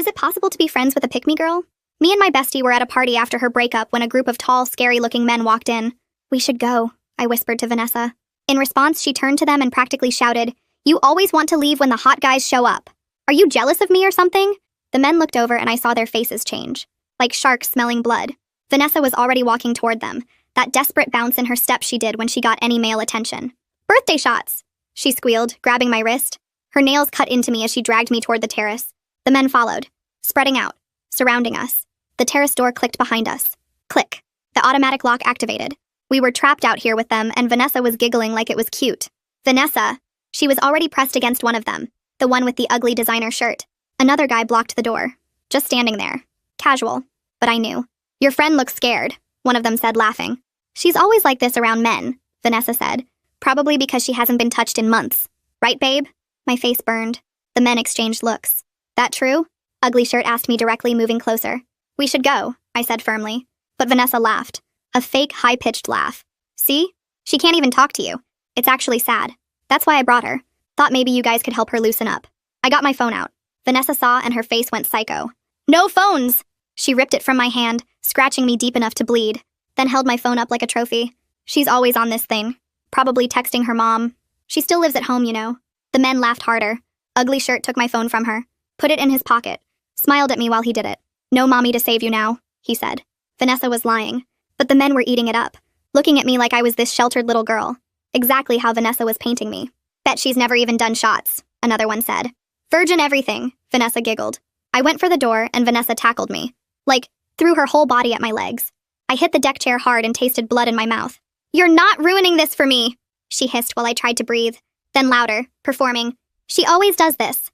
Is it possible to be friends with a pick-me girl? Me and my bestie were at a party after her breakup when a group of tall, scary-looking men walked in. We should go, I whispered to Vanessa. In response, she turned to them and practically shouted, "You always want to leave when the hot guys show up. Are you jealous of me or something?" The men looked over and I saw their faces change. Like sharks smelling blood. Vanessa was already walking toward them, that desperate bounce in her step she did when she got any male attention. "Birthday shots!" she squealed, grabbing my wrist. Her nails cut into me as she dragged me toward the terrace. The men followed, spreading out, surrounding us. The terrace door clicked behind us. Click. The automatic lock activated. We were trapped out here with them, and Vanessa was giggling like it was cute. Vanessa! She was already pressed against one of them, the one with the ugly designer shirt. Another guy blocked the door, just standing there. Casual. But I knew. "Your friend looks scared," one of them said, laughing. "She's always like this around men," Vanessa said. "Probably because she hasn't been touched in months. Right, babe?" My face burned. The men exchanged looks. "That true?" Ugly Shirt asked me directly, moving closer. "We should go," I said firmly. But Vanessa laughed. A fake, high-pitched laugh. "See? She can't even talk to you. It's actually sad. That's why I brought her. Thought maybe you guys could help her loosen up." I got my phone out. Vanessa saw and her face went psycho. "No phones!" She ripped it from my hand, scratching me deep enough to bleed, then held my phone up like a trophy. "She's always on this thing. Probably texting her mom. She still lives at home, you know." The men laughed harder. Ugly Shirt took my phone from her, put it in his pocket, smiled at me while he did it. "No mommy to save you now," he said. Vanessa was lying, but the men were eating it up, looking at me like I was this sheltered little girl. Exactly how Vanessa was painting me. "Bet she's never even done shots," another one said. "Virgin everything," Vanessa giggled. I went for the door and Vanessa tackled me. Like, threw her whole body at my legs. I hit the deck chair hard and tasted blood in my mouth. "You're not ruining this for me," she hissed while I tried to breathe. Then louder, performing, "She always does this."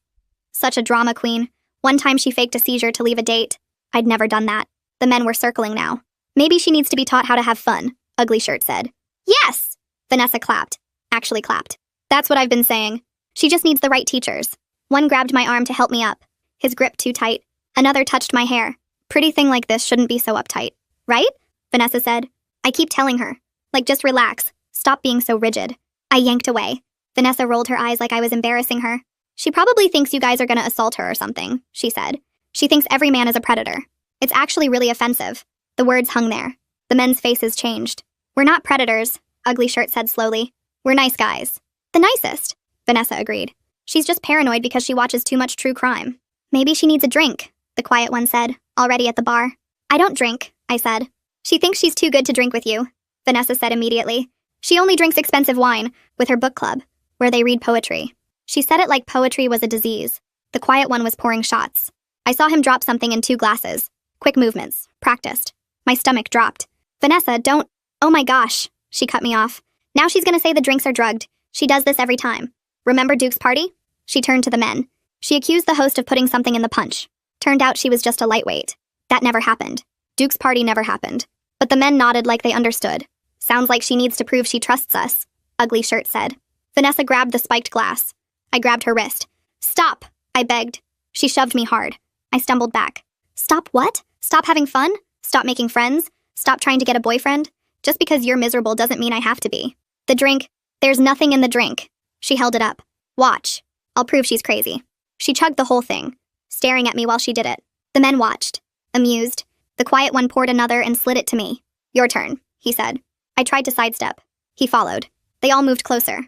Such a drama queen. One time she faked a seizure to leave a date. I'd never done that. The men were circling now. "Maybe she needs to be taught how to have fun," Ugly Shirt said. "Yes!" Vanessa clapped. Actually clapped. "That's what I've been saying. She just needs the right teachers." One grabbed my arm to help me up, his grip too tight. Another touched my hair. "Pretty thing like this shouldn't be so uptight, right?" Vanessa said. I keep telling her. Like, just relax. Stop being so rigid. I yanked away. Vanessa rolled her eyes like I was embarrassing her. "She probably thinks you guys are gonna assault her or something," she said. "She thinks every man is a predator. It's actually really offensive." The words hung there. The men's faces changed. "We're not predators," Ugly Shirt said slowly. "We're nice guys." "The nicest," Vanessa agreed. "She's just paranoid because she watches too much true crime." "Maybe she needs a drink," the quiet one said, already at the bar. "I don't drink," I said. "She thinks she's too good to drink with you," Vanessa said immediately. "She only drinks expensive wine, with her book club, where they read poetry." She said it like poetry was a disease. The quiet one was pouring shots. I saw him drop something in 2 glasses. Quick movements. Practiced. My stomach dropped. "Vanessa, don't—" "Oh my gosh," she cut me off. "Now she's gonna say the drinks are drugged. She does this every time. Remember Duke's party?" She turned to the men. She accused the host of putting something in the punch. Turned out she was just a lightweight. That never happened. Duke's party never happened. But the men nodded like they understood. "Sounds like she needs to prove she trusts us," Ugly Shirt said. Vanessa grabbed the spiked glass. I grabbed her wrist. "Stop," I begged. She shoved me hard. I stumbled back. "Stop what? Stop having fun? Stop making friends? Stop trying to get a boyfriend? Just because you're miserable doesn't mean I have to be. The drink, there's nothing in the drink." She held it up. "Watch. I'll prove she's crazy." She chugged the whole thing, staring at me while she did it. The men watched, amused. The quiet one poured another and slid it to me. "Your turn," he said. I tried to sidestep. He followed. They all moved closer.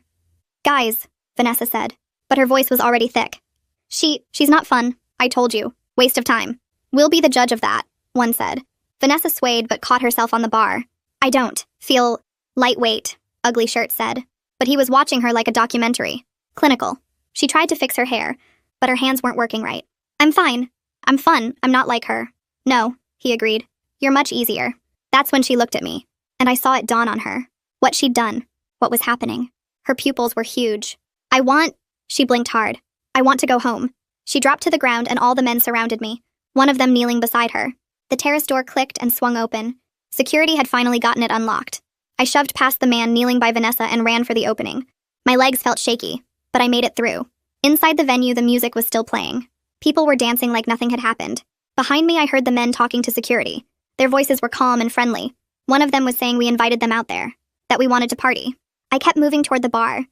"Guys," Vanessa said, but her voice was already thick. She's not fun, I told you. Waste of time. We'll be the judge of that," one said. Vanessa swayed but caught herself on the bar. "I don't feel lightweight," Ugly Shirt said. But he was watching her like a documentary. Clinical. She tried to fix her hair, but her hands weren't working right. "I'm fine. I'm fun. I'm not like her." "No," he agreed. "You're much easier." That's when she looked at me, and I saw it dawn on her. What she'd done. What was happening. Her pupils were huge. She blinked hard. "I want to go home." She dropped to the ground and all the men surrounded me, one of them kneeling beside her. The terrace door clicked and swung open. Security had finally gotten it unlocked. I shoved past the man kneeling by Vanessa and ran for the opening. My legs felt shaky, but I made it through. Inside the venue, the music was still playing. People were dancing like nothing had happened. Behind me, I heard the men talking to security. Their voices were calm and friendly. One of them was saying we invited them out there, that we wanted to party. I kept moving toward the bar.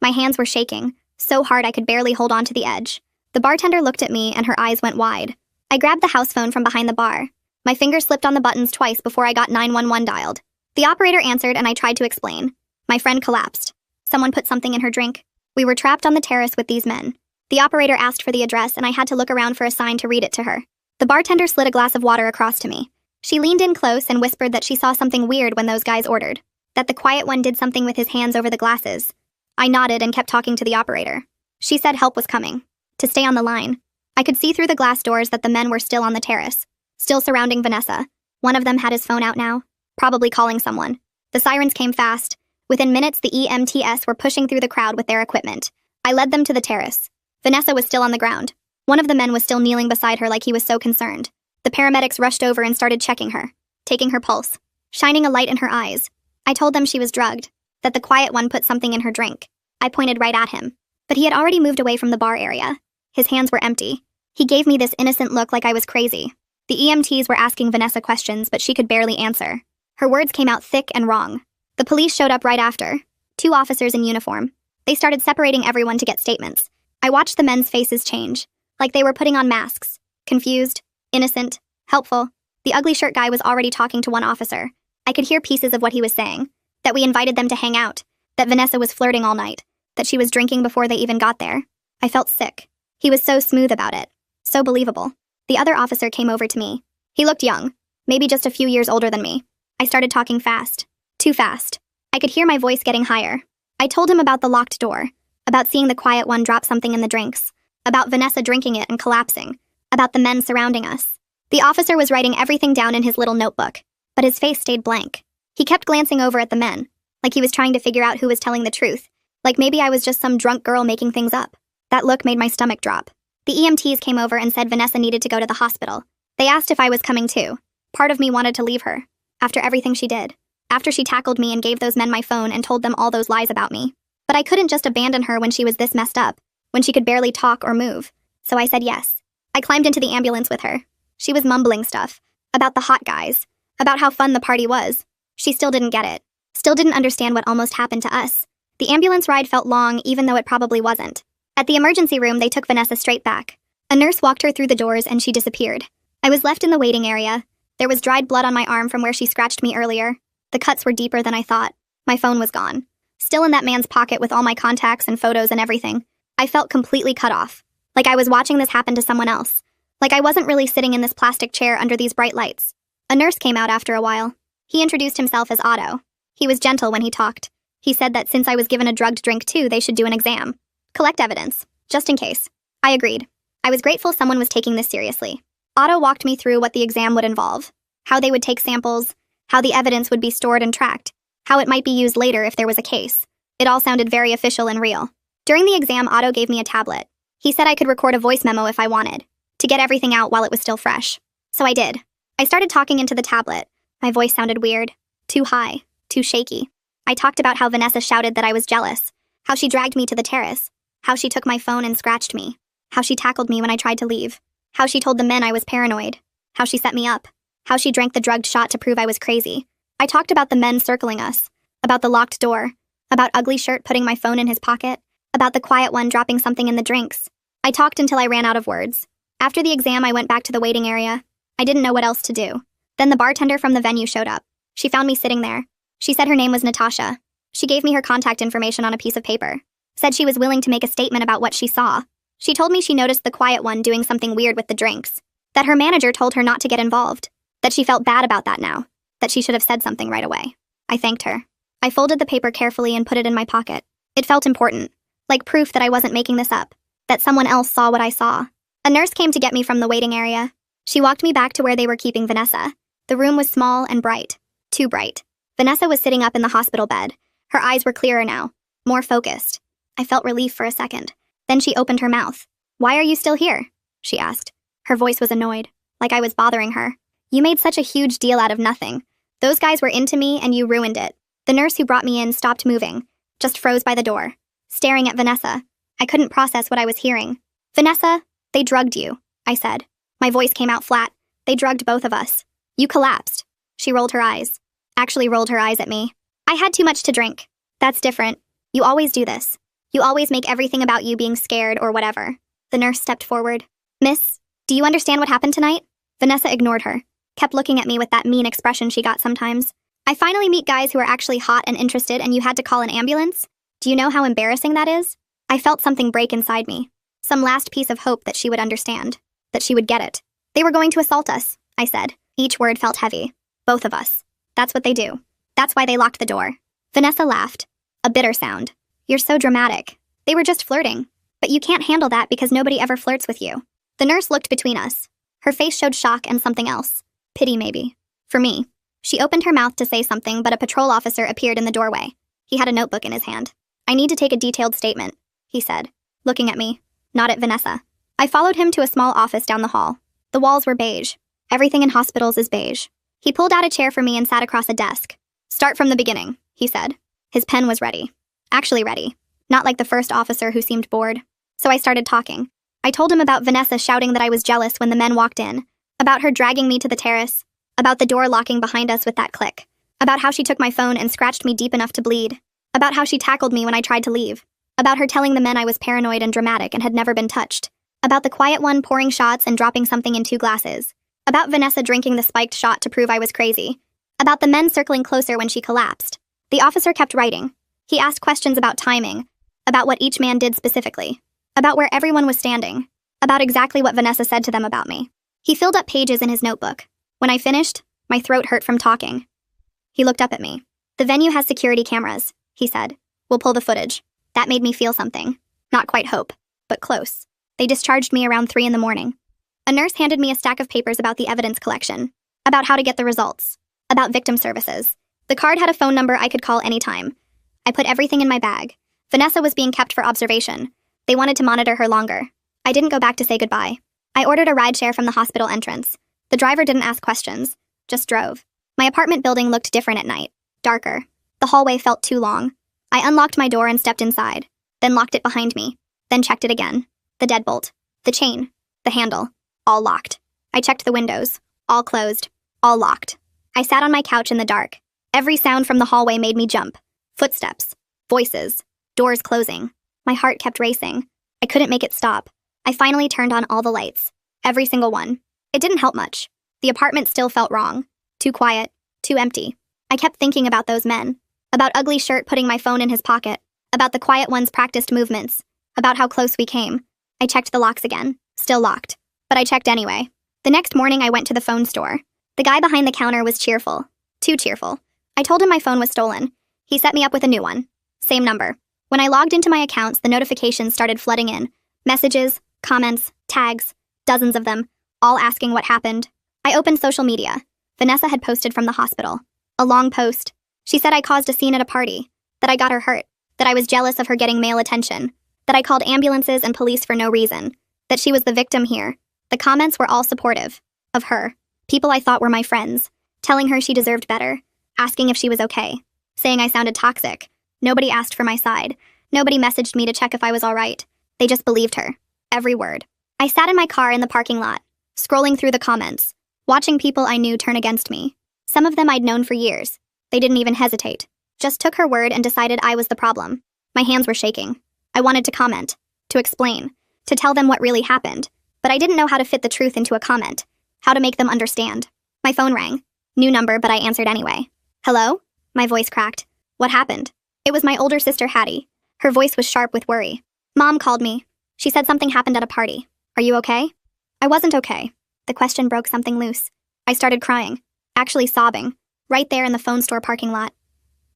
My hands were shaking, so hard I could barely hold on to the edge. The bartender looked at me and her eyes went wide. I grabbed the house phone from behind the bar. My finger slipped on the buttons twice before I got 911 dialed. The operator answered and I tried to explain. My friend collapsed. Someone put something in her drink. We were trapped on the terrace with these men. The operator asked for the address and I had to look around for a sign to read it to her. The bartender slid a glass of water across to me. She leaned in close and whispered that she saw something weird when those guys ordered. That the quiet one did something with his hands over the glasses. I nodded and kept talking to the operator. She said help was coming. To stay on the line. I could see through the glass doors that the men were still on the terrace. Still surrounding Vanessa. One of them had his phone out now. Probably calling someone. The sirens came fast. Within minutes, the EMTs were pushing through the crowd with their equipment. I led them to the terrace. Vanessa was still on the ground. One of the men was still kneeling beside her like he was so concerned. The paramedics rushed over and started checking her, taking her pulse, shining a light in her eyes. I told them she was drugged, that the quiet one put something in her drink. I pointed right at him. But he had already moved away from the bar area. His hands were empty. He gave me this innocent look like I was crazy. The EMTs were asking Vanessa questions, but she could barely answer. Her words came out thick and wrong. The police showed up right after. 2 officers in uniform. They started separating everyone to get statements. I watched the men's faces change, like they were putting on masks. Confused, innocent, helpful. The ugly shirt guy was already talking to one officer. I could hear pieces of what he was saying. That we invited them to hang out. That Vanessa was flirting all night. That she was drinking before they even got there. I felt sick. He was so smooth about it. So believable. The other officer came over to me. He looked young. Maybe just a few years older than me. I started talking fast. Too fast. I could hear my voice getting higher. I told him about the locked door. About seeing the quiet one drop something in the drinks. About Vanessa drinking it and collapsing. About the men surrounding us. The officer was writing everything down in his little notebook. But his face stayed blank. He kept glancing over at the men. Like he was trying to figure out who was telling the truth. Like maybe I was just some drunk girl making things up. That look made my stomach drop. The EMTs came over and said Vanessa needed to go to the hospital. They asked if I was coming too. Part of me wanted to leave her. After everything she did. After she tackled me and gave those men my phone and told them all those lies about me. But I couldn't just abandon her when she was this messed up. When she could barely talk or move. So I said yes. I climbed into the ambulance with her. She was mumbling stuff. About the hot guys. About how fun the party was. She still didn't get it. Still didn't understand what almost happened to us. The ambulance ride felt long even though it probably wasn't. At the emergency room, they took Vanessa straight back. A nurse walked her through the doors and she disappeared. I was left in the waiting area. There was dried blood on my arm from where she scratched me earlier. The cuts were deeper than I thought. My phone was gone. Still in that man's pocket with all my contacts and photos and everything. I felt completely cut off. Like I was watching this happen to someone else. Like I wasn't really sitting in this plastic chair under these bright lights. A nurse came out after a while. He introduced himself as Otto. He was gentle when he talked. He said that since I was given a drugged drink too, they should do an exam. Collect evidence. Just in case. I agreed. I was grateful someone was taking this seriously. Otto walked me through what the exam would involve. How they would take samples. How the evidence would be stored and tracked. How it might be used later if there was a case. It all sounded very official and real. During the exam, Otto gave me a tablet. He said I could record a voice memo if I wanted. To get everything out while it was still fresh. So I did. I started talking into the tablet. My voice sounded weird. Too high. Too shaky. I talked about how Vanessa shouted that I was jealous. How she dragged me to the terrace. How she took my phone and scratched me. How she tackled me when I tried to leave. How she told the men I was paranoid. How she set me up. How she drank the drugged shot to prove I was crazy. I talked about the men circling us. About the locked door. About Ugly Shirt putting my phone in his pocket. About the quiet one dropping something in the drinks. I talked until I ran out of words. After the exam, I went back to the waiting area. I didn't know what else to do. Then the bartender from the venue showed up. She found me sitting there. She said her name was Natasha. She gave me her contact information on a piece of paper. Said she was willing to make a statement about what she saw. She told me she noticed the quiet one doing something weird with the drinks. That her manager told her not to get involved. That she felt bad about that now. That she should have said something right away. I thanked her. I folded the paper carefully and put it in my pocket. It felt important. Like proof that I wasn't making this up. That someone else saw what I saw. A nurse came to get me from the waiting area. She walked me back to where they were keeping Vanessa. The room was small and bright. Too bright. Vanessa was sitting up in the hospital bed. Her eyes were clearer now. More focused. I felt relief for a second. Then she opened her mouth. "Why are you still here?" she asked. Her voice was annoyed. Like I was bothering her. "You made such a huge deal out of nothing. Those guys were into me and you ruined it." The nurse who brought me in stopped moving. Just froze by the door. Staring at Vanessa. I couldn't process what I was hearing. "Vanessa, they drugged you," I said. My voice came out flat. "They drugged both of us. You collapsed." She rolled her eyes. Actually rolled her eyes at me. "I had too much to drink." "That's different. You always do this. You always make everything about you being scared or whatever." The nurse stepped forward. "Miss, Do you understand what happened tonight? Vanessa ignored her, kept looking at me with that mean expression she got sometimes. I finally meet guys who are actually hot and interested and you had to call an ambulance? Do you know how embarrassing that is? I felt something break inside me. Some last piece of hope that she would understand. That she would get it. They were going to assault us, I said. Each word felt heavy. Both of us. That's what they do. That's why they locked the door. Vanessa laughed. A bitter sound. You're so dramatic. They were just flirting. But you can't handle that because nobody ever flirts with you. The nurse looked between us. Her face showed shock and something else. Pity, maybe. For me. She opened her mouth to say something, but a patrol officer appeared in the doorway. He had a notebook in his hand. I need to take a detailed statement, he said, looking at me, not at Vanessa. I followed him to a small office down the hall. The walls were beige. Everything in hospitals is beige. He pulled out a chair for me and sat across a desk. Start from the beginning, he said. His pen was ready. Actually ready. Not like the first officer who seemed bored. So I started talking. I told him about Vanessa shouting that I was jealous when the men walked in, about her dragging me to the terrace, about the door locking behind us with that click, about how she took my phone and scratched me deep enough to bleed, about how she tackled me when I tried to leave, about her telling the men I was paranoid and dramatic and had never been touched, about the quiet one pouring shots and dropping something in 2 glasses, about Vanessa drinking the spiked shot to prove I was crazy, about the men circling closer when she collapsed. The officer kept writing. He asked questions about timing, about what each man did specifically, about where everyone was standing, about exactly what Vanessa said to them about me. He filled up pages in his notebook. When I finished, my throat hurt from talking. He looked up at me. The venue has security cameras, he said. We'll pull the footage. That made me feel something. Not quite hope, but close. They discharged me around 3 a.m. A nurse handed me a stack of papers about the evidence collection, about how to get the results, about victim services. The card had a phone number I could call anytime. I put everything in my bag. Vanessa was being kept for observation. They wanted to monitor her longer. I didn't go back to say goodbye. I ordered a rideshare from the hospital entrance. The driver didn't ask questions, just drove. My apartment building looked different at night, darker. The hallway felt too long. I unlocked my door and stepped inside, then locked it behind me, then checked it again. The deadbolt, the chain, the handle, all locked. I checked the windows, all closed, all locked. I sat on my couch in the dark. Every sound from the hallway made me jump. Footsteps, voices, doors closing. My heart kept racing. I couldn't make it stop. I finally turned on all the lights, every single one. It didn't help much. The apartment still felt wrong. Too quiet, too empty. I kept thinking about those men, about Ugly Shirt putting my phone in his pocket, about the quiet one's practiced movements, about how close we came. I checked the locks again, still locked. But I checked anyway. The next morning I went to the phone store. The guy behind the counter was cheerful. Too cheerful. I told him my phone was stolen. He set me up with a new one. Same number. When I logged into my accounts, the notifications started flooding in. Messages, comments, tags, dozens of them, all asking what happened. I opened social media. Vanessa had posted from the hospital. A long post. She said I caused a scene at a party, that I got her hurt, that I was jealous of her getting male attention, that I called ambulances and police for no reason, that she was the victim here. The comments were all supportive. Of her. People I thought were my friends. Telling her she deserved better. Asking if she was okay. Saying I sounded toxic. Nobody asked for my side. Nobody messaged me to check if I was all right. They just believed her. Every word. I sat in my car in the parking lot, scrolling through the comments, watching people I knew turn against me. Some of them I'd known for years. They didn't even hesitate. Just took her word and decided I was the problem. My hands were shaking. I wanted to comment, to explain, to tell them what really happened, but I didn't know how to fit the truth into a comment, how to make them understand. My phone rang. New number, but I answered anyway. Hello? My voice cracked. What happened? It was my older sister, Hattie. Her voice was sharp with worry. Mom called me. She said something happened at a party. Are you okay? I wasn't okay. The question broke something loose. I started crying, actually sobbing, right there in the phone store parking lot.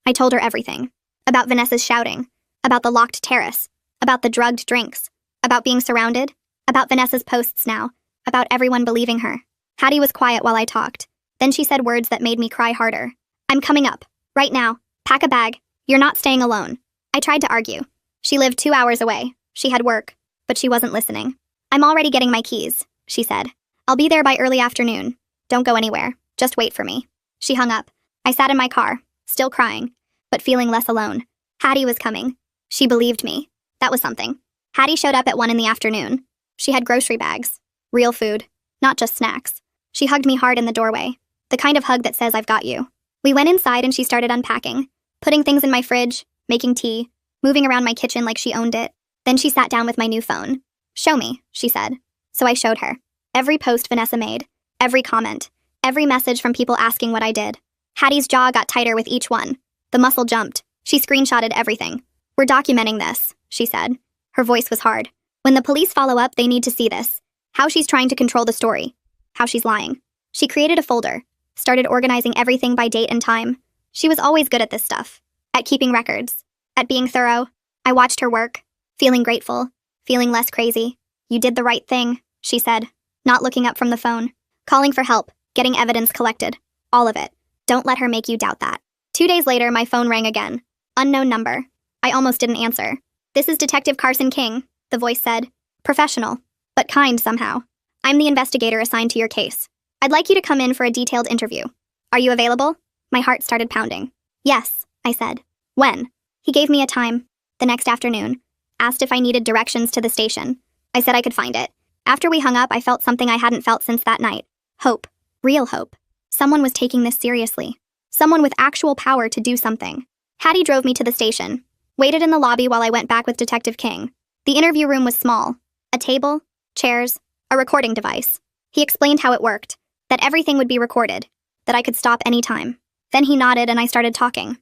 I told her everything. About Vanessa's shouting, about the locked terrace, about the drugged drinks, about being surrounded, about Vanessa's posts now, about everyone believing her. Hattie was quiet while I talked. Then she said words that made me cry harder. I'm coming up. Right now. Pack a bag. You're not staying alone. I tried to argue. She lived 2 hours away. She had work. But she wasn't listening. I'm already getting my keys, she said. I'll be there by early afternoon. Don't go anywhere. Just wait for me. She hung up. I sat in my car, still crying, but feeling less alone. Hattie was coming. She believed me. That was something. Hattie showed up at 1 p.m. She had grocery bags. Real food. Not just snacks. She hugged me hard in the doorway. The kind of hug that says I've got you. We went inside and she started unpacking, putting things in my fridge, making tea, moving around my kitchen like she owned it. Then she sat down with my new phone. Show me, she said. So I showed her. Every post Vanessa made, every comment, every message from people asking what I did. Hattie's jaw got tighter with each one. The muscle jumped. She screenshotted everything. "We're documenting this," she said. Her voice was hard. "When the police follow up, they need to see this. How she's trying to control the story. How she's lying." She created a folder, started organizing everything by date and time. She was always good at this stuff. At keeping records. At being thorough. I watched her work, feeling grateful, feeling less crazy. "You did the right thing," she said, not looking up from the phone. Calling for help, getting evidence collected. All of it. Don't let her make you doubt that. 2 days later, my phone rang again. Unknown number. I almost didn't answer. "This is Detective Carson King," the voice said. Professional, but kind somehow. "I'm the investigator assigned to your case. I'd like you to come in for a detailed interview. Are you available?" My heart started pounding. "Yes," I said. "When?" He gave me a time. The next afternoon. Asked if I needed directions to the station. I said I could find it. After we hung up, I felt something I hadn't felt since that night. Hope. Real hope. Someone was taking this seriously. Someone with actual power to do something. Hattie drove me to the station. Waited in the lobby while I went back with Detective King. The interview room was small. A table, chairs, a recording device. He explained how it worked. That everything would be recorded. That I could stop anytime. Then he nodded and I started talking.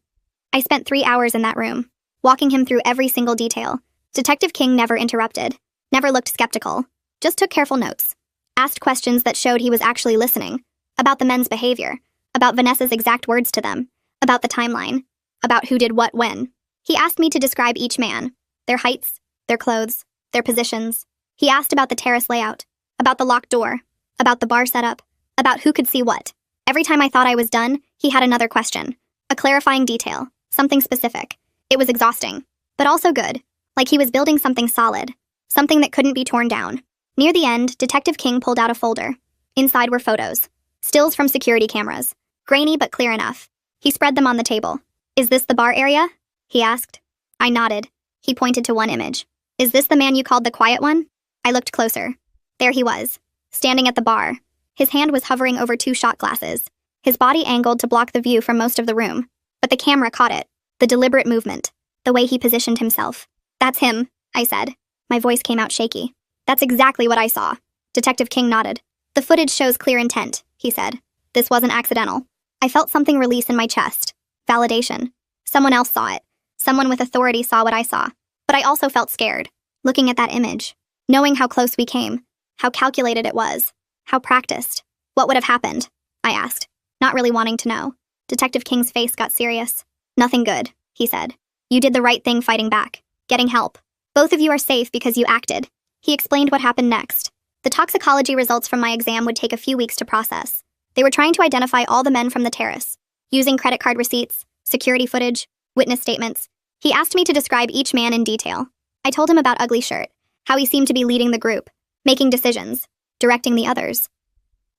I spent 3 hours in that room, walking him through every single detail. Detective King never interrupted. Never looked skeptical. Just took careful notes. Asked questions that showed he was actually listening. About the men's behavior. About Vanessa's exact words to them. About the timeline. About who did what when. He asked me to describe each man. Their heights, their clothes, their positions. He asked about the terrace layout. About the locked door. About the bar setup. About who could see what. Every time I thought I was done, he had another question. A clarifying detail. Something specific. It was exhausting. But also good. Like he was building something solid. Something that couldn't be torn down. Near the end, Detective King pulled out a folder. Inside were photos. Stills from security cameras. Grainy but clear enough. He spread them on the table. "Is this the bar area?" he asked. I nodded. He pointed to one image. "Is this the man you called the quiet one?" I looked closer. There he was. Standing at the bar. His hand was hovering over 2 shot glasses. His body angled to block the view from most of the room. But the camera caught it. The deliberate movement. The way he positioned himself. "That's him," I said. My voice came out shaky. "That's exactly what I saw." Detective King nodded. "The footage shows clear intent," he said. "This wasn't accidental." I felt something release in my chest. Validation. Someone else saw it. Someone with authority saw what I saw. But I also felt scared. Looking at that image. Knowing how close we came. How calculated it was. How practiced. What would have happened? I asked, not really wanting to know. Detective King's face got serious. "Nothing good," he said. "You did the right thing fighting back. Getting help. Both of you are safe because you acted." He explained what happened next. The toxicology results from my exam would take a few weeks to process. They were trying to identify all the men from the terrace, using credit card receipts, security footage, witness statements. He asked me to describe each man in detail. I told him about Ugly Shirt, how he seemed to be leading the group, making decisions, directing the others.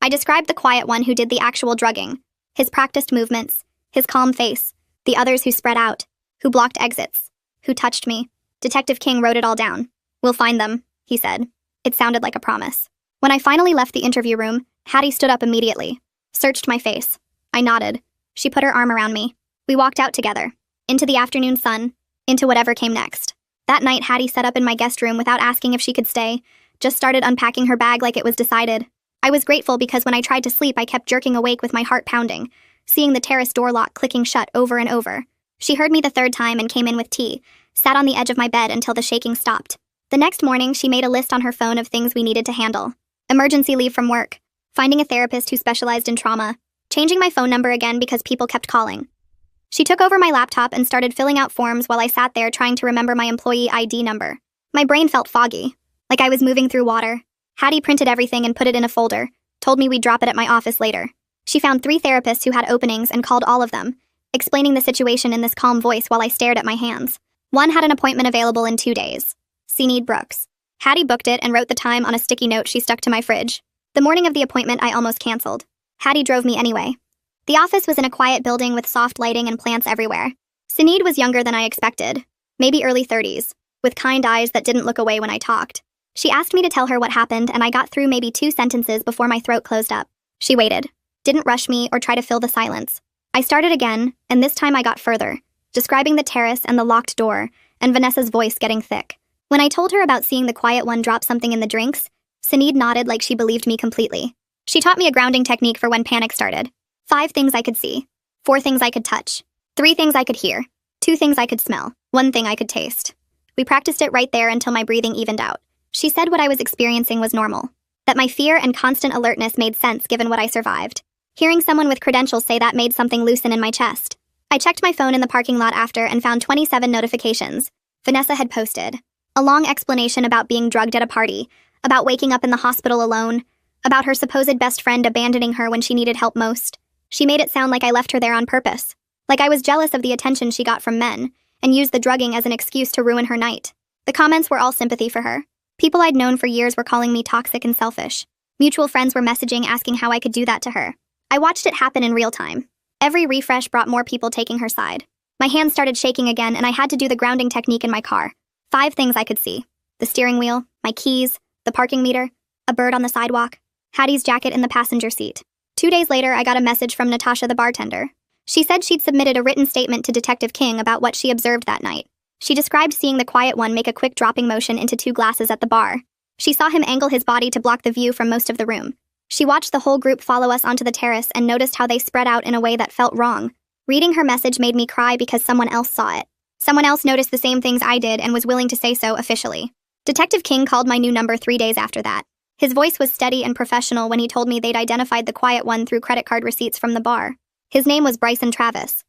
I described the quiet one who did the actual drugging, his practiced movements, his calm face, the others who spread out, who blocked exits, who touched me. Detective King wrote it all down. "We'll find them," he said. It sounded like a promise. When I finally left the interview room, Hattie stood up immediately, searched my face. I nodded. She put her arm around me. We walked out together, into the afternoon sun, into whatever came next. That night, Hattie set up in my guest room without asking if she could stay, just started unpacking her bag like it was decided. I was grateful because when I tried to sleep, I kept jerking awake with my heart pounding, seeing the terrace door lock clicking shut over and over. She heard me the 3rd time and came in with tea, sat on the edge of my bed until the shaking stopped. The next morning, she made a list on her phone of things we needed to handle. Emergency leave from work, finding a therapist who specialized in trauma, changing my phone number again because people kept calling. She took over my laptop and started filling out forms while I sat there trying to remember my employee ID number. My brain felt foggy, like I was moving through water. Hattie printed everything and put it in a folder, told me we'd drop it at my office later. She found 3 therapists who had openings and called all of them, explaining the situation in this calm voice while I stared at my hands. One had an appointment available in 2 days. Sinead Brooks. Hattie booked it and wrote the time on a sticky note she stuck to my fridge. The morning of the appointment, I almost canceled. Hattie drove me anyway. The office was in a quiet building with soft lighting and plants everywhere. Sinead was younger than I expected, maybe early 30s, with kind eyes that didn't look away when I talked. She asked me to tell her what happened, and I got through maybe 2 sentences before my throat closed up. She waited, didn't rush me or try to fill the silence. I started again, and this time I got further, describing the terrace and the locked door, and Vanessa's voice getting thick. When I told her about seeing the quiet one drop something in the drinks, Sinead nodded like she believed me completely. She taught me a grounding technique for when panic started. 5 things I could see. 4 things I could touch. 3 things I could hear. 2 things I could smell. 1 thing I could taste. We practiced it right there until my breathing evened out. She said what I was experiencing was normal. That my fear and constant alertness made sense given what I survived. Hearing someone with credentials say that made something loosen in my chest. I checked my phone in the parking lot after and found 27 notifications. Vanessa had posted a long explanation about being drugged at a party, about waking up in the hospital alone, about her supposed best friend abandoning her when she needed help most. She made it sound like I left her there on purpose, like I was jealous of the attention she got from men, and used the drugging as an excuse to ruin her night. The comments were all sympathy for her. People I'd known for years were calling me toxic and selfish. Mutual friends were messaging asking how I could do that to her. I watched it happen in real time. Every refresh brought more people taking her side. My hands started shaking again, and I had to do the grounding technique in my car. 5 things I could see. The steering wheel, my keys, the parking meter, a bird on the sidewalk, Hattie's jacket in the passenger seat. 2 days later, I got a message from Natasha, the bartender. She said she'd submitted a written statement to Detective King about what she observed that night. She described seeing the quiet one make a quick dropping motion into 2 glasses at the bar. She saw him angle his body to block the view from most of the room. She watched the whole group follow us onto the terrace and noticed how they spread out in a way that felt wrong. Reading her message made me cry because someone else saw it. Someone else noticed the same things I did and was willing to say so officially. Detective King called my new number 3 days after that. His voice was steady and professional when he told me they'd identified the quiet one through credit card receipts from the bar. His name was Bryson Travis.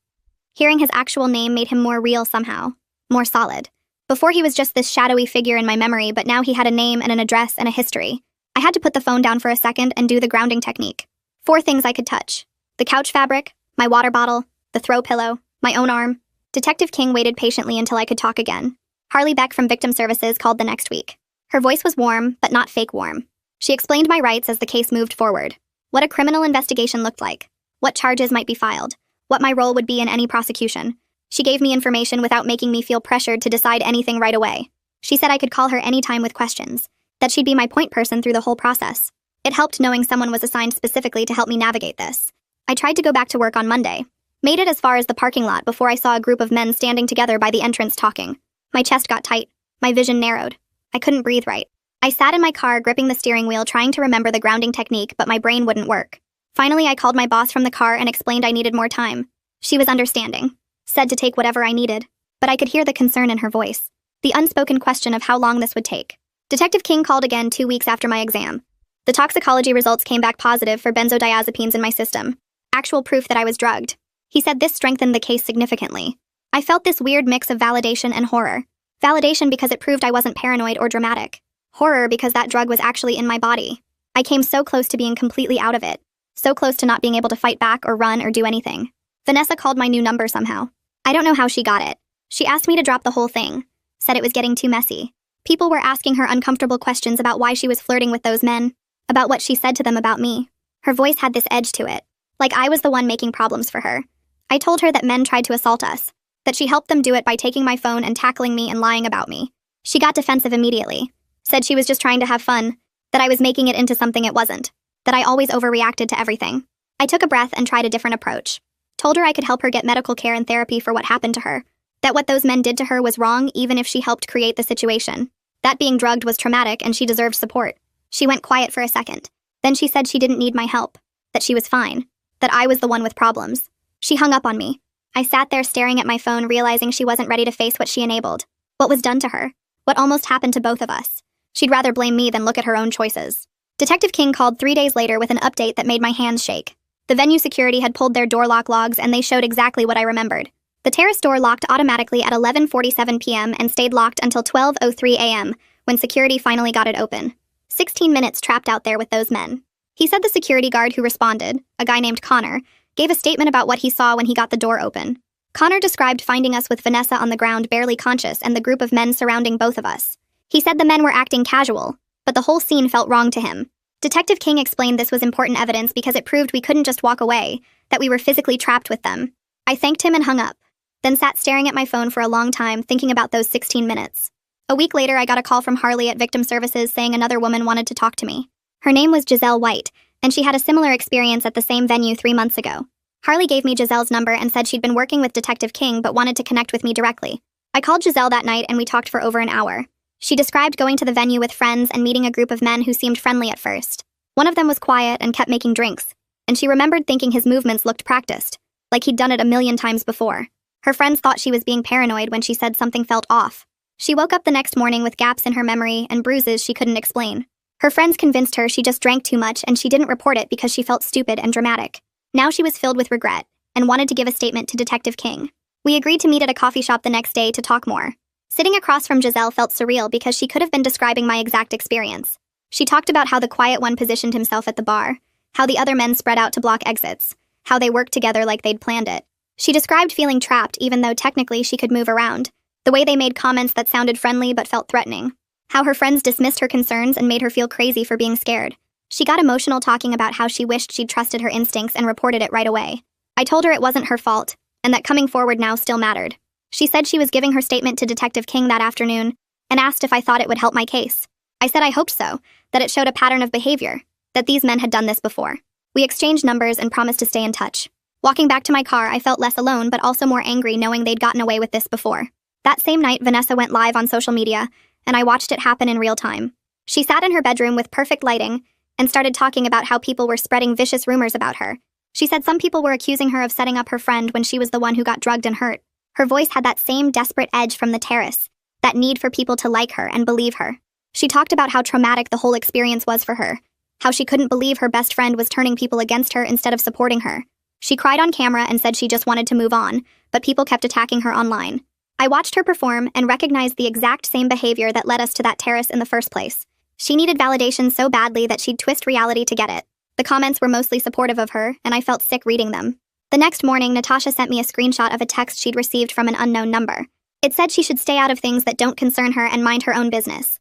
Hearing his actual name made him more real somehow, more solid. Before he was just this shadowy figure in my memory, but now he had a name and an address and a history. I had to put the phone down for a second and do the grounding technique. 4 things I could touch. The couch fabric, my water bottle, the throw pillow, my own arm. Detective King waited patiently until I could talk again. Harley Beck from Victim Services called the next week. Her voice was warm, but not fake warm. She explained my rights as the case moved forward. What a criminal investigation looked like. What charges might be filed. What my role would be in any prosecution. She gave me information without making me feel pressured to decide anything right away. She said I could call her anytime with questions. That she'd be my point person through the whole process. It helped knowing someone was assigned specifically to help me navigate this. I tried to go back to work on Monday. Made it as far as the parking lot before I saw a group of men standing together by the entrance talking. My chest got tight. My vision narrowed. I couldn't breathe right. I sat in my car gripping the steering wheel trying to remember the grounding technique, but my brain wouldn't work. Finally, I called my boss from the car and explained I needed more time. She was understanding. Said to take whatever I needed. But I could hear the concern in her voice. The unspoken question of how long this would take. Detective King called again 2 weeks after my exam. The toxicology results came back positive for benzodiazepines in my system. Actual proof that I was drugged. He said this strengthened the case significantly. I felt this weird mix of validation and horror. Validation because it proved I wasn't paranoid or dramatic. Horror because that drug was actually in my body. I came so close to being completely out of it. So close to not being able to fight back or run or do anything. Vanessa called my new number somehow. I don't know how she got it. She asked me to drop the whole thing. Said it was getting too messy. People were asking her uncomfortable questions about why she was flirting with those men. About what she said to them about me. Her voice had this edge to it. Like I was the one making problems for her. I told her that men tried to assault us. That she helped them do it by taking my phone and tackling me and lying about me. She got defensive immediately. Said she was just trying to have fun. That I was making it into something it wasn't. That I always overreacted to everything. I took a breath and tried a different approach. Told her I could help her get medical care and therapy for what happened to her. That what those men did to her was wrong even if she helped create the situation. That being drugged was traumatic and she deserved support. She went quiet for a second. Then she said she didn't need my help. That she was fine. That I was the one with problems. She hung up on me. I sat there staring at my phone realizing she wasn't ready to face what she enabled. What was done to her. What almost happened to both of us. She'd rather blame me than look at her own choices. Detective King called 3 days later with an update that made my hands shake. The venue security had pulled their door lock logs and they showed exactly what I remembered. The terrace door locked automatically at 11:47 p.m. and stayed locked until 12:03 a.m. when security finally got it open. 16 minutes trapped out there with those men. He said the security guard who responded, a guy named Connor, gave a statement about what he saw when he got the door open. Connor described finding us with Vanessa on the ground barely conscious and the group of men surrounding both of us. He said the men were acting casual, but the whole scene felt wrong to him. Detective King explained this was important evidence because it proved we couldn't just walk away, that we were physically trapped with them. I thanked him and hung up, then sat staring at my phone for a long time thinking about those 16 minutes. A week later, I got a call from Harley at Victim Services saying another woman wanted to talk to me. Her name was Giselle White, and she had a similar experience at the same venue 3 months ago. Harley gave me Giselle's number and said she'd been working with Detective King but wanted to connect with me directly. I called Giselle that night and we talked for over an hour. She described going to the venue with friends and meeting a group of men who seemed friendly at first. One of them was quiet and kept making drinks, and she remembered thinking his movements looked practiced, like he'd done it a million times before. Her friends thought she was being paranoid when she said something felt off. She woke up the next morning with gaps in her memory and bruises she couldn't explain. Her friends convinced her she just drank too much and she didn't report it because she felt stupid and dramatic. Now she was filled with regret and wanted to give a statement to Detective King. We agreed to meet at a coffee shop the next day to talk more. Sitting across from Giselle felt surreal because she could have been describing my exact experience. She talked about how the quiet one positioned himself at the bar, how the other men spread out to block exits, how they worked together like they'd planned it. She described feeling trapped even though technically she could move around, the way they made comments that sounded friendly but felt threatening, how her friends dismissed her concerns and made her feel crazy for being scared. She got emotional talking about how she wished she'd trusted her instincts and reported it right away. I told her it wasn't her fault, and that coming forward now still mattered. She said she was giving her statement to Detective King that afternoon, and asked if I thought it would help my case. I said I hoped so, that it showed a pattern of behavior, that these men had done this before. We exchanged numbers and promised to stay in touch. Walking back to my car, I felt less alone but also more angry knowing they'd gotten away with this before. That same night, Vanessa went live on social media, and I watched it happen in real time. She sat in her bedroom with perfect lighting and started talking about how people were spreading vicious rumors about her. She said some people were accusing her of setting up her friend when she was the one who got drugged and hurt. Her voice had that same desperate edge from the terrace, that need for people to like her and believe her. She talked about how traumatic the whole experience was for her, how she couldn't believe her best friend was turning people against her instead of supporting her. She cried on camera and said she just wanted to move on, but people kept attacking her online. I watched her perform and recognized the exact same behavior that led us to that terrace in the first place. She needed validation so badly that she'd twist reality to get it. The comments were mostly supportive of her, and I felt sick reading them. The next morning, Natasha sent me a screenshot of a text she'd received from an unknown number. It said she should stay out of things that don't concern her and mind her own business.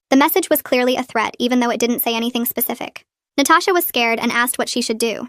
The message was clearly a threat, even though it didn't say anything specific. Natasha was scared and asked what she should do.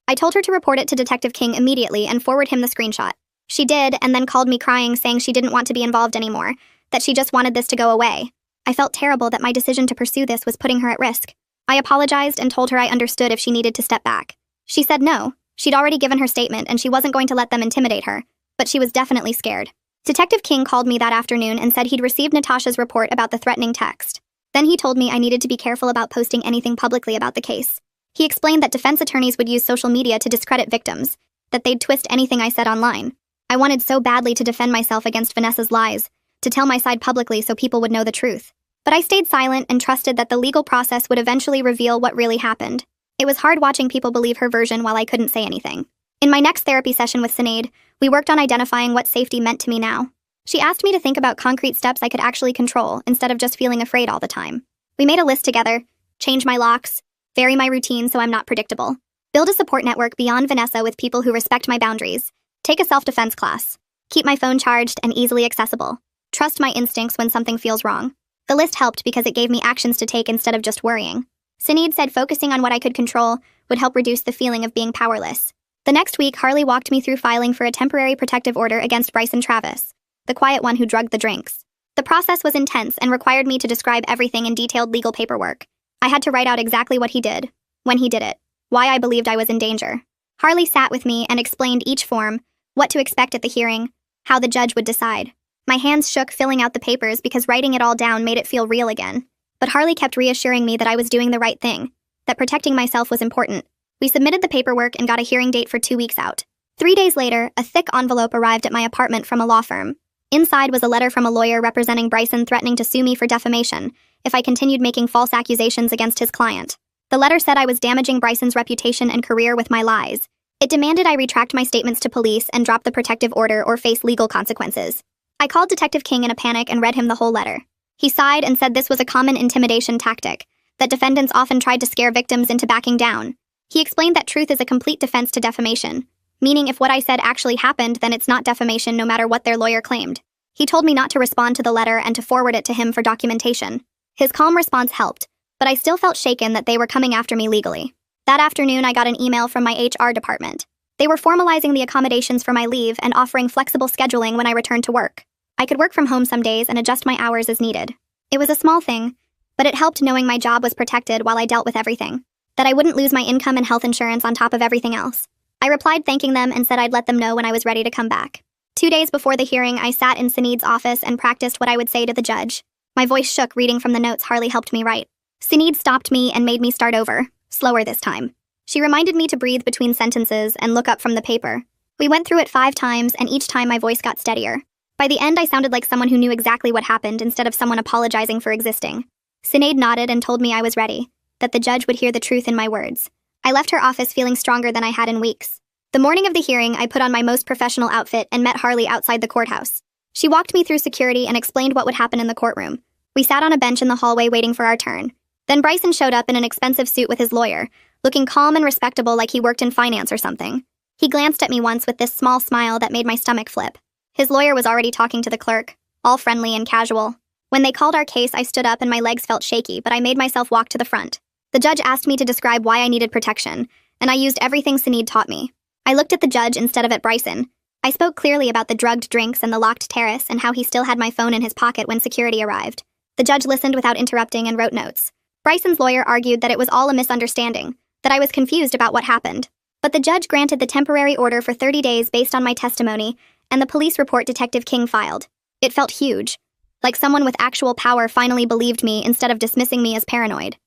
I told her to report it to Detective King immediately and forward him the screenshot. She did, and then called me crying, saying she didn't want to be involved anymore, that she just wanted this to go away. I felt terrible that my decision to pursue this was putting her at risk. I apologized and told her I understood if she needed to step back. She said no. She'd already given her statement and she wasn't going to let them intimidate her, but she was definitely scared. Detective King called me that afternoon and said he'd received Natasha's report about the threatening text. Then he told me I needed to be careful about posting anything publicly about the case. He explained that defense attorneys would use social media to discredit victims, that they'd twist anything I said online. I wanted so badly to defend myself against Vanessa's lies, to tell my side publicly so people would know the truth. But I stayed silent and trusted that the legal process would eventually reveal what really happened. It was hard watching people believe her version while I couldn't say anything. In my next therapy session with Sinead, we worked on identifying what safety meant to me now. She asked me to think about concrete steps I could actually control instead of just feeling afraid all the time. We made a list together: change my locks, vary my routine so I'm not predictable, build a support network beyond Vanessa with people who respect my boundaries, take a self-defense class, keep my phone charged and easily accessible, trust my instincts when something feels wrong. The list helped because it gave me actions to take instead of just worrying. Sinead said focusing on what I could control would help reduce the feeling of being powerless. The next week, Harley walked me through filing for a temporary protective order against Bryson Travis, the quiet one who drugged the drinks. The process was intense and required me to describe everything in detailed legal paperwork. I had to write out exactly what he did, when he did it, why I believed I was in danger. Harley sat with me and explained each form, what to expect at the hearing, how the judge would decide. My hands shook filling out the papers because writing it all down made it feel real again. But Harley kept reassuring me that I was doing the right thing, that protecting myself was important. We submitted the paperwork and got a hearing date for 2 weeks out. 3 days later, a thick envelope arrived at my apartment from a law firm. Inside was a letter from a lawyer representing Bryson threatening to sue me for defamation if I continued making false accusations against his client. The letter said I was damaging Bryson's reputation and career with my lies. It demanded I retract my statements to police and drop the protective order or face legal consequences. I called Detective King in a panic and read him the whole letter. He sighed and said this was a common intimidation tactic, that defendants often tried to scare victims into backing down. He explained that truth is a complete defense to defamation, meaning if what I said actually happened, then it's not defamation no matter what their lawyer claimed. He told me not to respond to the letter and to forward it to him for documentation. His calm response helped, but I still felt shaken that they were coming after me legally. That afternoon, I got an email from my HR department. They were formalizing the accommodations for my leave and offering flexible scheduling when I returned to work. I could work from home some days and adjust my hours as needed. It was a small thing, but it helped knowing my job was protected while I dealt with everything, that I wouldn't lose my income and health insurance on top of everything else. I replied thanking them and said I'd let them know when I was ready to come back. 2 days before the hearing, I sat in Sinead's office and practiced what I would say to the judge. My voice shook reading from the notes Harley helped me write. Sinead stopped me and made me start over, slower this time. She reminded me to breathe between sentences and look up from the paper. We went through it 5 times, and each time my voice got steadier. By the end, I sounded like someone who knew exactly what happened instead of someone apologizing for existing. Sinead nodded and told me I was ready, that the judge would hear the truth in my words. I left her office feeling stronger than I had in weeks. The morning of the hearing, I put on my most professional outfit and met Harley outside the courthouse. She walked me through security and explained what would happen in the courtroom. We sat on a bench in the hallway waiting for our turn. Then Bryson showed up in an expensive suit with his lawyer, looking calm and respectable like he worked in finance or something. He glanced at me once with this small smile that made my stomach flip. His lawyer was already talking to the clerk, all friendly and casual. When they called our case, I stood up and my legs felt shaky, but I made myself walk to the front. The judge asked me to describe why I needed protection, and I used everything Sinead taught me. I looked at the judge instead of at Bryson. I spoke clearly about the drugged drinks and the locked terrace and how he still had my phone in his pocket when security arrived. The judge listened without interrupting and wrote notes. Bryson's lawyer argued that it was all a misunderstanding, that I was confused about what happened. But the judge granted the temporary order for 30 days based on my testimony and the police report Detective King filed. It felt huge, like someone with actual power finally believed me instead of dismissing me as paranoid.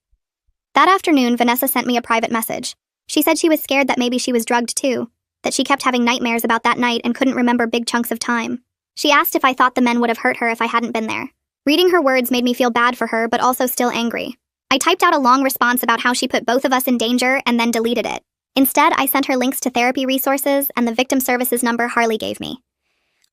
That afternoon, Vanessa sent me a private message. She said she was scared that maybe she was drugged too, that she kept having nightmares about that night and couldn't remember big chunks of time. She asked if I thought the men would have hurt her if I hadn't been there. Reading her words made me feel bad for her, but also still angry. I typed out a long response about how she put both of us in danger and then deleted it. Instead, I sent her links to therapy resources and the victim services number Harley gave me.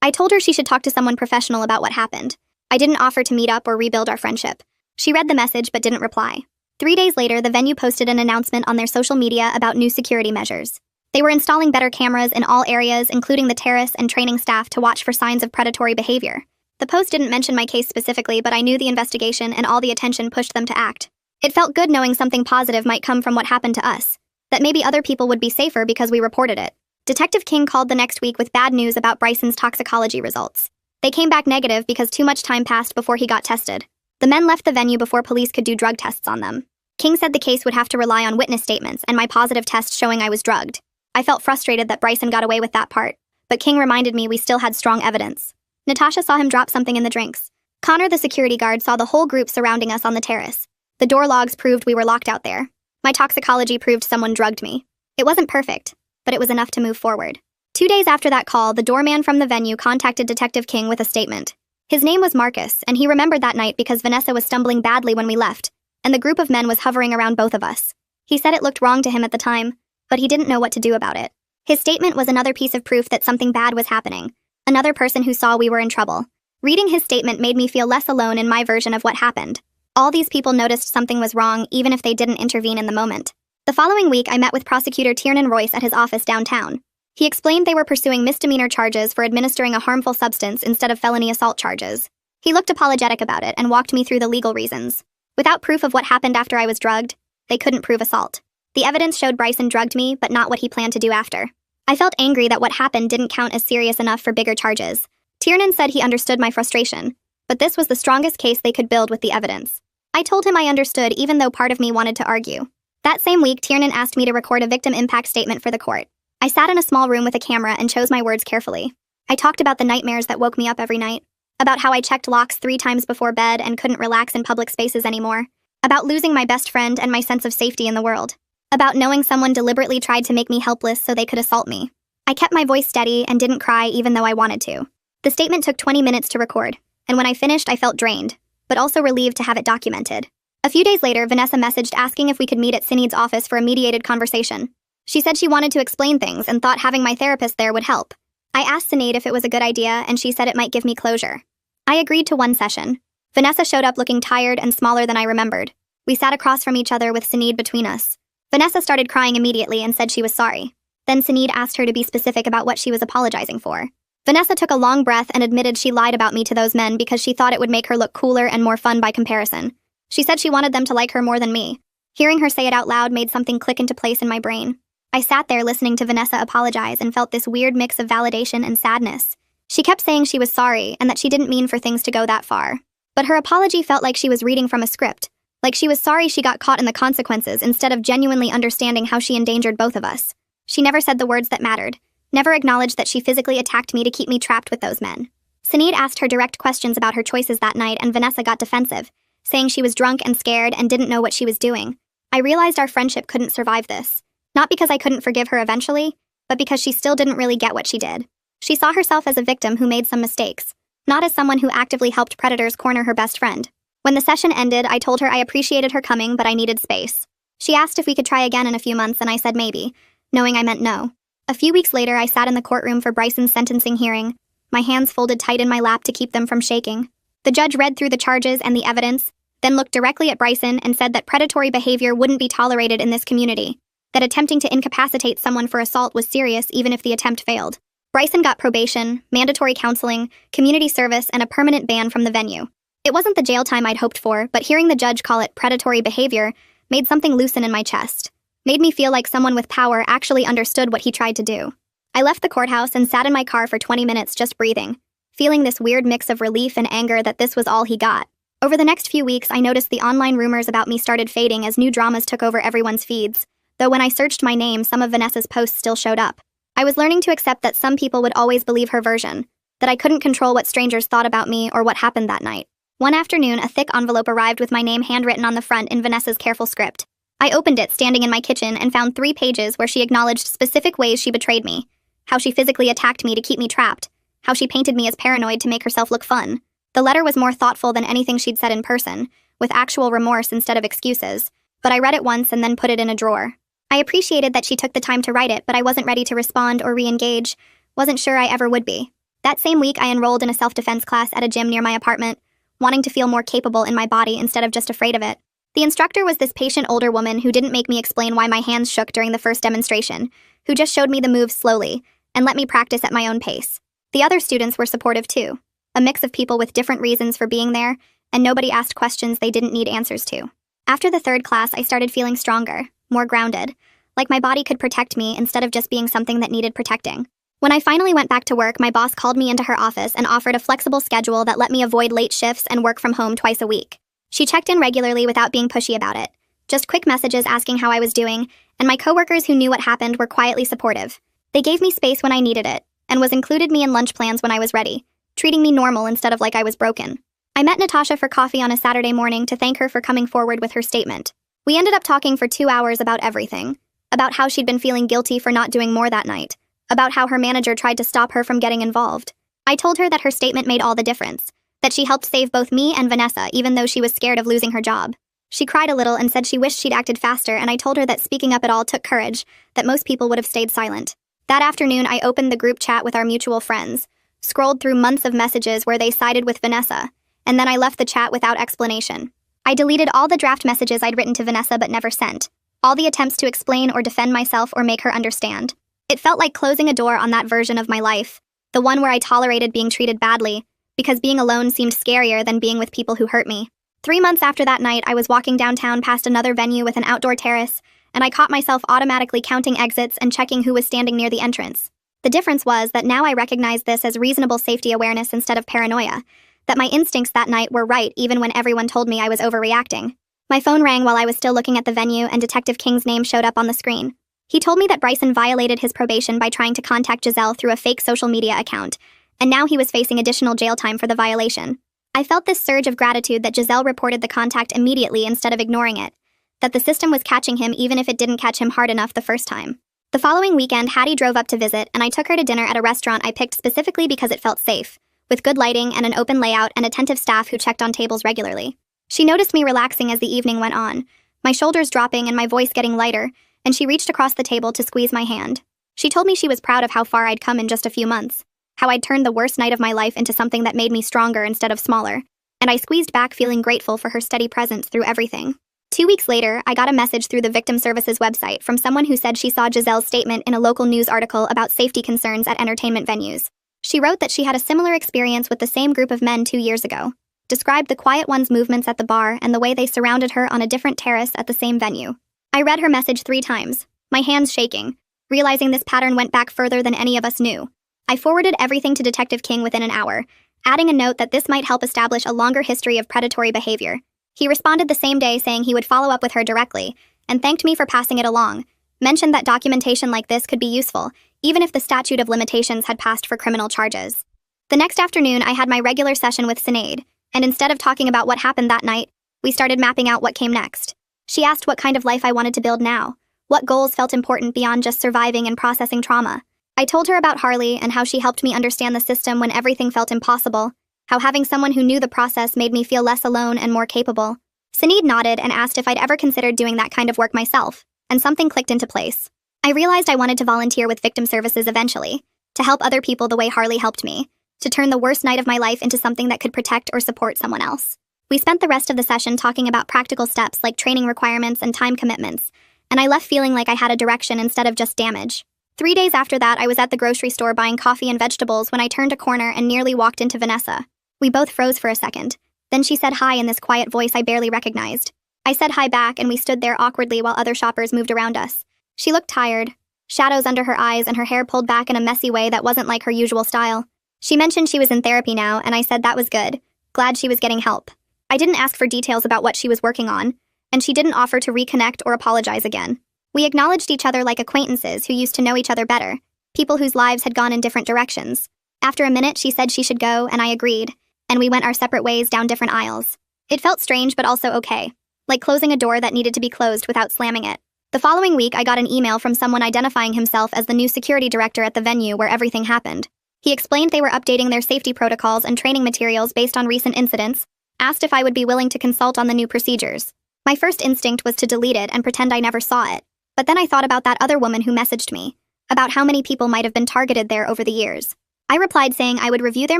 I told her she should talk to someone professional about what happened. I didn't offer to meet up or rebuild our friendship. She read the message but didn't reply. 3 days later, the venue posted an announcement on their social media about new security measures. They were installing better cameras in all areas, including the terrace, and training staff to watch for signs of predatory behavior. The post didn't mention my case specifically, but I knew the investigation and all the attention pushed them to act. It felt good knowing something positive might come from what happened to us, that maybe other people would be safer because we reported it. Detective King called the next week with bad news about Bryson's toxicology results. They came back negative because too much time passed before he got tested. The men left the venue before police could do drug tests on them. King said the case would have to rely on witness statements and my positive test showing I was drugged. I felt frustrated that Bryson got away with that part, but King reminded me we still had strong evidence. Natasha saw him drop something in the drinks. Connor, the security guard, saw the whole group surrounding us on the terrace. The door logs proved we were locked out there. My toxicology proved someone drugged me. It wasn't perfect, but it was enough to move forward. 2 days after that call, the doorman from the venue contacted Detective King with a statement. His name was Marcus, and he remembered that night because Vanessa was stumbling badly when we left, and the group of men was hovering around both of us. He said it looked wrong to him at the time, but he didn't know what to do about it. His statement was another piece of proof that something bad was happening, another person who saw we were in trouble. Reading his statement made me feel less alone in my version of what happened. All these people noticed something was wrong even if they didn't intervene in the moment. The following week, I met with Prosecutor Tiernan Royce at his office downtown. He explained they were pursuing misdemeanor charges for administering a harmful substance instead of felony assault charges. He looked apologetic about it and walked me through the legal reasons. Without proof of what happened after I was drugged, they couldn't prove assault. The evidence showed Bryson drugged me, but not what he planned to do after. I felt angry that what happened didn't count as serious enough for bigger charges. Tiernan said he understood my frustration, but this was the strongest case they could build with the evidence. I told him I understood even though part of me wanted to argue. That same week, Tiernan asked me to record a victim impact statement for the court. I sat in a small room with a camera and chose my words carefully. I talked about the nightmares that woke me up every night, about how I checked locks 3 times before bed and couldn't relax in public spaces anymore, about losing my best friend and my sense of safety in the world, about knowing someone deliberately tried to make me helpless so they could assault me. I kept my voice steady and didn't cry even though I wanted to. The statement took 20 minutes to record, and when I finished, I felt drained, but also relieved to have it documented. A few days later, Vanessa messaged asking if we could meet at Sinead's office for a mediated conversation. She said she wanted to explain things and thought having my therapist there would help. I asked Sinead if it was a good idea, and she said it might give me closure. I agreed to one session. Vanessa showed up looking tired and smaller than I remembered. We sat across from each other with Sinead between us. Vanessa started crying immediately and said she was sorry. Then Sinead asked her to be specific about what she was apologizing for. Vanessa took a long breath and admitted she lied about me to those men because she thought it would make her look cooler and more fun by comparison. She said she wanted them to like her more than me. Hearing her say it out loud made something click into place in my brain. I sat there listening to Vanessa apologize and felt this weird mix of validation and sadness. She kept saying she was sorry and that she didn't mean for things to go that far. But her apology felt like she was reading from a script, like she was sorry she got caught in the consequences instead of genuinely understanding how she endangered both of us. She never said the words that mattered, never acknowledged that she physically attacked me to keep me trapped with those men. Sinead asked her direct questions about her choices that night, and Vanessa got defensive, saying she was drunk and scared and didn't know what she was doing. I realized our friendship couldn't survive this. Not because I couldn't forgive her eventually, but because she still didn't really get what she did. She saw herself as a victim who made some mistakes, not as someone who actively helped predators corner her best friend. When the session ended, I told her I appreciated her coming, but I needed space. She asked if we could try again in a few months, and I said maybe, knowing I meant no. A few weeks later, I sat in the courtroom for Bryson's sentencing hearing, my hands folded tight in my lap to keep them from shaking. The judge read through the charges and the evidence, then looked directly at Bryson and said that predatory behavior wouldn't be tolerated in this community, that attempting to incapacitate someone for assault was serious even if the attempt failed. Bryson got probation, mandatory counseling, community service, and a permanent ban from the venue. It wasn't the jail time I'd hoped for, but hearing the judge call it predatory behavior made something loosen in my chest. Made me feel like someone with power actually understood what he tried to do. I left the courthouse and sat in my car for 20 minutes just breathing, feeling this weird mix of relief and anger that this was all he got. Over the next few weeks, I noticed the online rumors about me started fading as new dramas took over everyone's feeds, though when I searched my name, some of Vanessa's posts still showed up. I was learning to accept that some people would always believe her version, that I couldn't control what strangers thought about me or what happened that night. One afternoon, a thick envelope arrived with my name handwritten on the front in Vanessa's careful script. I opened it standing in my kitchen and found 3 pages where she acknowledged specific ways she betrayed me. How she physically attacked me to keep me trapped. How she painted me as paranoid to make herself look fun. The letter was more thoughtful than anything she'd said in person, with actual remorse instead of excuses, but I read it once and then put it in a drawer. I appreciated that she took the time to write it, but I wasn't ready to respond or re-engage. Wasn't sure I ever would be. That same week, I enrolled in a self-defense class at a gym near my apartment, wanting to feel more capable in my body instead of just afraid of it. The instructor was this patient older woman who didn't make me explain why my hands shook during the first demonstration, who just showed me the moves slowly and let me practice at my own pace. The other students were supportive too, a mix of people with different reasons for being there, and nobody asked questions they didn't need answers to. After the 3rd class, I started feeling stronger, more grounded, like my body could protect me instead of just being something that needed protecting. When I finally went back to work, my boss called me into her office and offered a flexible schedule that let me avoid late shifts and work from home twice a week. She checked in regularly without being pushy about it. Just quick messages asking how I was doing, and my coworkers who knew what happened were quietly supportive. They gave me space when I needed it, and included me in lunch plans when I was ready, treating me normal instead of like I was broken. I met Natasha for coffee on a Saturday morning to thank her for coming forward with her statement. We ended up talking for 2 hours about everything. About how she'd been feeling guilty for not doing more that night. About how her manager tried to stop her from getting involved. I told her that her statement made all the difference. That she helped save both me and Vanessa even though she was scared of losing her job. She cried a little and said she wished she'd acted faster, and I told her that speaking up at all took courage, that most people would have stayed silent. That afternoon, I opened the group chat with our mutual friends, scrolled through months of messages where they sided with Vanessa, and then I left the chat without explanation. I deleted all the draft messages I'd written to Vanessa but never sent, all the attempts to explain or defend myself or make her understand. It felt like closing a door on that version of my life, the one where I tolerated being treated badly, because being alone seemed scarier than being with people who hurt me. 3 months after that night, I was walking downtown past another venue with an outdoor terrace, and I caught myself automatically counting exits and checking who was standing near the entrance. The difference was that now I recognized this as reasonable safety awareness instead of paranoia, that my instincts that night were right even when everyone told me I was overreacting. My phone rang while I was still looking at the venue, and Detective King's name showed up on the screen. He told me that Bryson violated his probation by trying to contact Giselle through a fake social media account, and now he was facing additional jail time for the violation. I felt this surge of gratitude that Giselle reported the contact immediately instead of ignoring it, that the system was catching him even if it didn't catch him hard enough the first time. The following weekend, Hattie drove up to visit, and I took her to dinner at a restaurant I picked specifically because it felt safe, with good lighting and an open layout and attentive staff who checked on tables regularly. She noticed me relaxing as the evening went on, my shoulders dropping and my voice getting lighter, and she reached across the table to squeeze my hand. She told me she was proud of how far I'd come in just a few months, how I'd turned the worst night of my life into something that made me stronger instead of smaller, and I squeezed back feeling grateful for her steady presence through everything. 2 weeks later, I got a message through the Victim Services website from someone who said she saw Giselle's statement in a local news article about safety concerns at entertainment venues. She wrote that she had a similar experience with the same group of men 2 years ago, described the quiet one's movements at the bar and the way they surrounded her on a different terrace at the same venue. I read her message 3 times, my hands shaking, realizing this pattern went back further than any of us knew. I forwarded everything to Detective King within an hour, adding a note that this might help establish a longer history of predatory behavior. He responded the same day saying he would follow up with her directly, and thanked me for passing it along, mentioned that documentation like this could be useful, even if the statute of limitations had passed for criminal charges. The next afternoon, I had my regular session with Sinead, and instead of talking about what happened that night, we started mapping out what came next. She asked what kind of life I wanted to build now, what goals felt important beyond just surviving and processing trauma. I told her about Harley and how she helped me understand the system when everything felt impossible, how having someone who knew the process made me feel less alone and more capable. Sinead nodded and asked if I'd ever considered doing that kind of work myself, and something clicked into place. I realized I wanted to volunteer with victim services eventually, to help other people the way Harley helped me, to turn the worst night of my life into something that could protect or support someone else. We spent the rest of the session talking about practical steps like training requirements and time commitments, and I left feeling like I had a direction instead of just damage. 3 days after that, I was at the grocery store buying coffee and vegetables when I turned a corner and nearly walked into Vanessa. We both froze for a second. Then she said hi in this quiet voice I barely recognized. I said hi back, and we stood there awkwardly while other shoppers moved around us. She looked tired, shadows under her eyes and her hair pulled back in a messy way that wasn't like her usual style. She mentioned she was in therapy now, and I said that was good. Glad she was getting help. I didn't ask for details about what she was working on, and she didn't offer to reconnect or apologize again. We acknowledged each other like acquaintances who used to know each other better, people whose lives had gone in different directions. After a minute, she said she should go, and I agreed, and we went our separate ways down different aisles. It felt strange but also okay, like closing a door that needed to be closed without slamming it. The following week, I got an email from someone identifying himself as the new security director at the venue where everything happened. He explained they were updating their safety protocols and training materials based on recent incidents, asked if I would be willing to consult on the new procedures. My first instinct was to delete it and pretend I never saw it. But then I thought about that other woman who messaged me, about how many people might have been targeted there over the years. I replied saying I would review their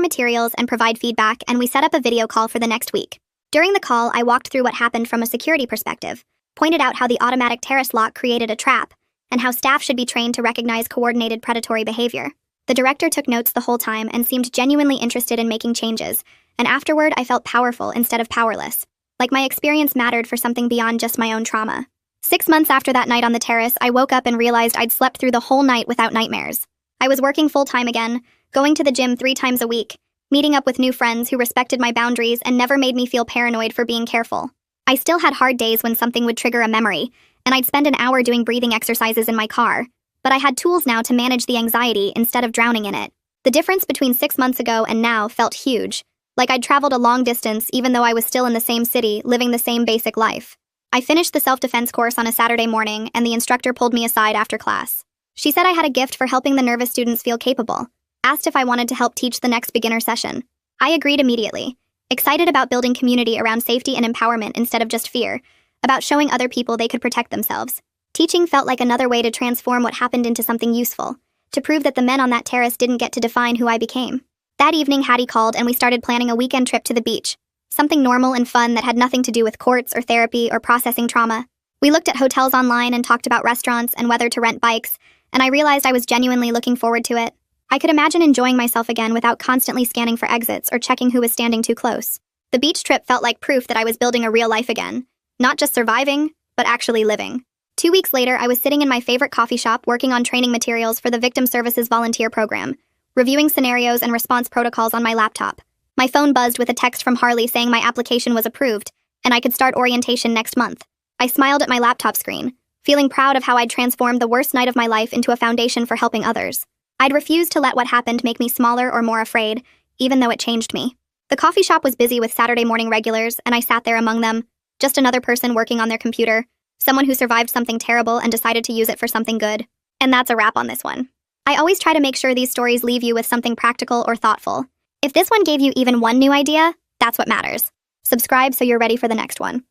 materials and provide feedback, and we set up a video call for the next week. During the call, I walked through what happened from a security perspective, pointed out how the automatic terrace lock created a trap, and how staff should be trained to recognize coordinated predatory behavior. The director took notes the whole time and seemed genuinely interested in making changes, and afterward I felt powerful instead of powerless, like my experience mattered for something beyond just my own trauma. 6 months after that night on the terrace, I woke up and realized I'd slept through the whole night without nightmares. I was working full-time again, going to the gym 3 times a week, meeting up with new friends who respected my boundaries and never made me feel paranoid for being careful. I still had hard days when something would trigger a memory, and I'd spend an hour doing breathing exercises in my car, but I had tools now to manage the anxiety instead of drowning in it. The difference between 6 months ago and now felt huge, like I'd traveled a long distance even though I was still in the same city, living the same basic life. I finished the self-defense course on a Saturday morning, and the instructor pulled me aside after class. She said I had a gift for helping the nervous students feel capable, asked if I wanted to help teach the next beginner session. I agreed immediately, excited about building community around safety and empowerment instead of just fear, about showing other people they could protect themselves. Teaching felt like another way to transform what happened into something useful, to prove that the men on that terrace didn't get to define who I became. That evening, Hattie called and we started planning a weekend trip to the beach. Something normal and fun that had nothing to do with courts or therapy or processing trauma. We looked at hotels online and talked about restaurants and whether to rent bikes, and I realized I was genuinely looking forward to it. I could imagine enjoying myself again without constantly scanning for exits or checking who was standing too close. The beach trip felt like proof that I was building a real life again. Not just surviving, but actually living. 2 weeks later, I was sitting in my favorite coffee shop working on training materials for the Victim Services Volunteer Program, reviewing scenarios and response protocols on my laptop. My phone buzzed with a text from Harley saying my application was approved, and I could start orientation next month. I smiled at my laptop screen, feeling proud of how I'd transformed the worst night of my life into a foundation for helping others. I'd refused to let what happened make me smaller or more afraid, even though it changed me. The coffee shop was busy with Saturday morning regulars, and I sat there among them, just another person working on their computer, someone who survived something terrible and decided to use it for something good. And that's a wrap on this one. I always try to make sure these stories leave you with something practical or thoughtful. If this one gave you even one new idea, that's what matters. Subscribe so you're ready for the next one.